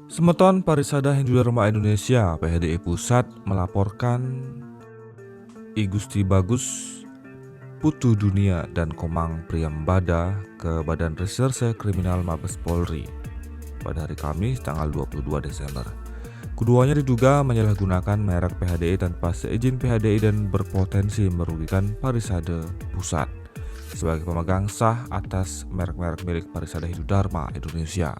Semeton Parisada Hindu Dharma Indonesia (PHDI) Pusat melaporkan I Gusti Bagus Putu Dunia dan Komang Priyambada ke Badan Reserse Kriminal Mabes Polri pada hari Kamis tanggal 22 Desember. Keduanya diduga menyalahgunakan merek PHDI tanpa seizin PHDI dan berpotensi merugikan Parisade Pusat sebagai pemegang sah atas merek-merek milik Parisada Hindu Dharma Indonesia.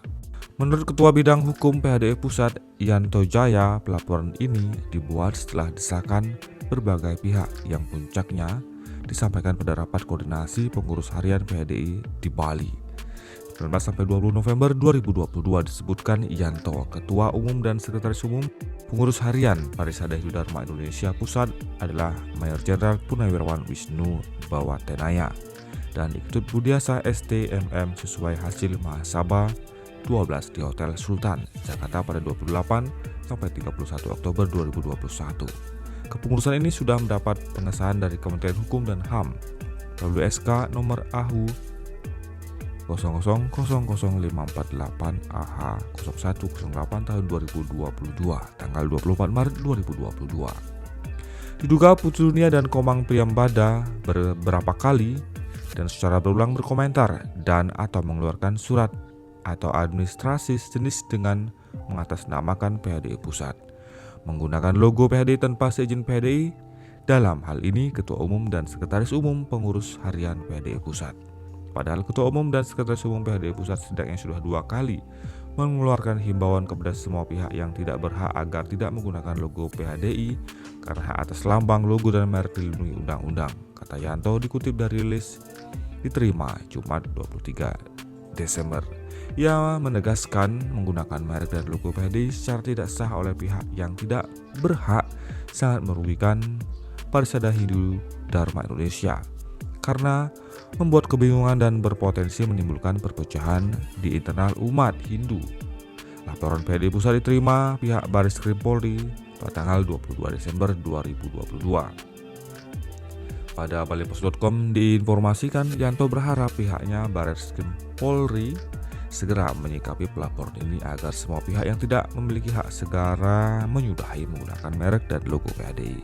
Menurut Ketua Bidang Hukum PHDI Pusat Yanto Jaya, pelaporan ini dibuat setelah desakan berbagai pihak yang puncaknya disampaikan pada rapat koordinasi pengurus harian PHDI di Bali 19-20 November 2022. Disebutkan Yanto, Ketua Umum dan Sekretaris Umum Pengurus Harian Parisada Hindu Dharma Indonesia Pusat adalah Mayor Jenderal Purnawirawan Wisnu Bawatenaya dan Iketut Budiasa STMM sesuai hasil mahasiswa 12 di Hotel Sultan, Jakarta pada 28 sampai 31 Oktober 2021. Kepengurusan ini sudah mendapat pengesahan dari Kementerian Hukum dan HAM melalui SK nomor AHU 00000548 AH 0108 tahun 2022 tanggal 24 Maret 2022. Diduga Putu Dunia dan Komang Priyambada beberapa kali dan secara berulang berkomentar dan atau mengeluarkan surat atau administrasi sejenis dengan mengatasnamakan PHDI Pusat, menggunakan logo PHDI tanpa seizin PHDI, dalam hal ini Ketua Umum dan Sekretaris Umum Pengurus Harian PHDI Pusat. Padahal Ketua Umum dan Sekretaris Umum PHDI Pusat setidaknya sudah 2 kali mengeluarkan himbauan kepada semua pihak yang tidak berhak agar tidak menggunakan logo PHDI karena hak atas lambang, logo, dan merek dilindungi undang-undang, kata Yanto dikutip dari rilis diterima Jumat 23 Desember. Ia menegaskan menggunakan merek dan logo PHDI secara tidak sah oleh pihak yang tidak berhak sangat merugikan Parisada Hindu Dharma Indonesia karena membuat kebingungan dan berpotensi menimbulkan perpecahan di internal umat Hindu. Laporan PHDI Pusat diterima pihak Bareskrim Polri pada tanggal 22 Desember 2022. Pada balipos.com diinformasikan Yanto berharap pihaknya Bareskrim Polri segera menyikapi pelaporan ini agar semua pihak yang tidak memiliki hak segera menyudahi menggunakan merek dan logo PHDI.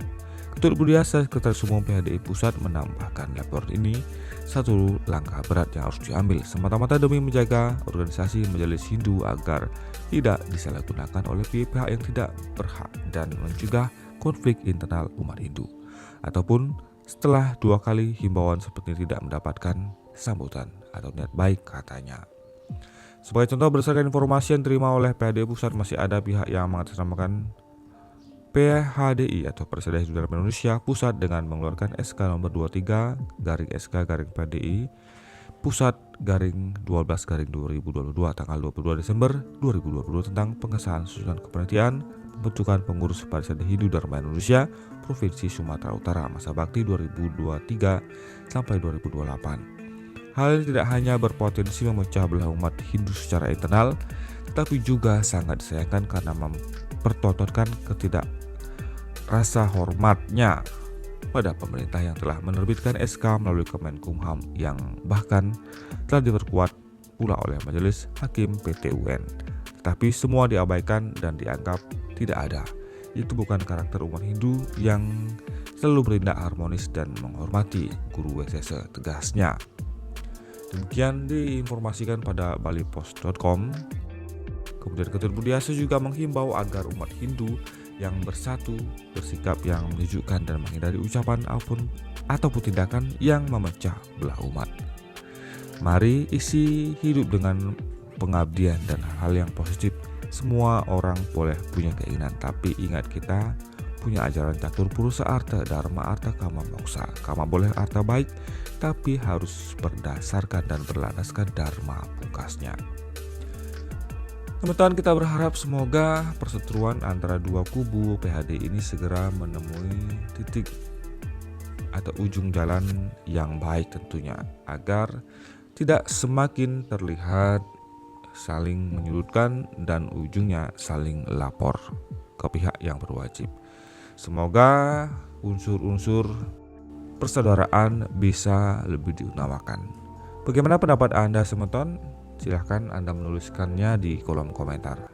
Ketut Budiasa, Sekretaris Umum PHDI Pusat, menambahkan laporan ini satu langkah berat yang harus diambil semata-mata demi menjaga organisasi Majelis Hindu agar tidak disalahgunakan oleh pihak yang tidak berhak dan mencegah konflik internal umat Hindu. Ataupun setelah 2 kali himbauan seperti tidak mendapatkan sambutan atau niat baik, katanya. Sebagai contoh, berdasarkan informasi yang diterima oleh PHDI Pusat, masih ada pihak yang mengatasnamakan PHDI atau Parisada Hindu Dharma Indonesia Pusat dengan mengeluarkan SK nomor 23 SK PHDI Pusat 12/2022 tanggal 22 Desember 2022 tentang pengesahan susunan kepanitiaan pembentukan pengurus Parisada Hindu Dharma Indonesia Provinsi Sumatera Utara masa bakti 2023 sampai 2028. Hal ini tidak hanya berpotensi memecah belah umat Hindu secara internal, tetapi juga sangat disayangkan karena mempertontonkan rasa hormatnya pada pemerintah yang telah menerbitkan SK melalui Kemenkumham yang bahkan telah diperkuat pula oleh Majelis Hakim PT UN. Tetapi semua diabaikan dan dianggap tidak ada. Itu bukan karakter umat Hindu yang selalu berindak harmonis dan menghormati Guru WSS, tegasnya. Demikian diinformasikan pada balipos.com. Kemudian Ketut Budiasa juga menghimbau agar umat Hindu yang bersatu bersikap yang menunjukkan dan menghindari ucapan ataupun tindakan yang memecah belah umat. Mari isi hidup dengan pengabdian dan hal yang positif. Semua orang boleh punya keinginan, tapi ingat kita punya ajaran catur purusa arta dharma arta kama moksa. Kama boleh arta baik, tapi harus berdasarkan dan berlandaskan dharma pungkasnya. Teman-teman, kita berharap semoga perseteruan antara dua kubu PHDI ini segera menemui titik atau ujung jalan yang baik tentunya, agar tidak semakin terlihat saling menyudutkan dan ujungnya saling lapor ke pihak yang berwajib. Semoga unsur-unsur persaudaraan bisa lebih diutamakan. Bagaimana pendapat Anda, Semeton? Silahkan Anda menuliskannya di kolom komentar.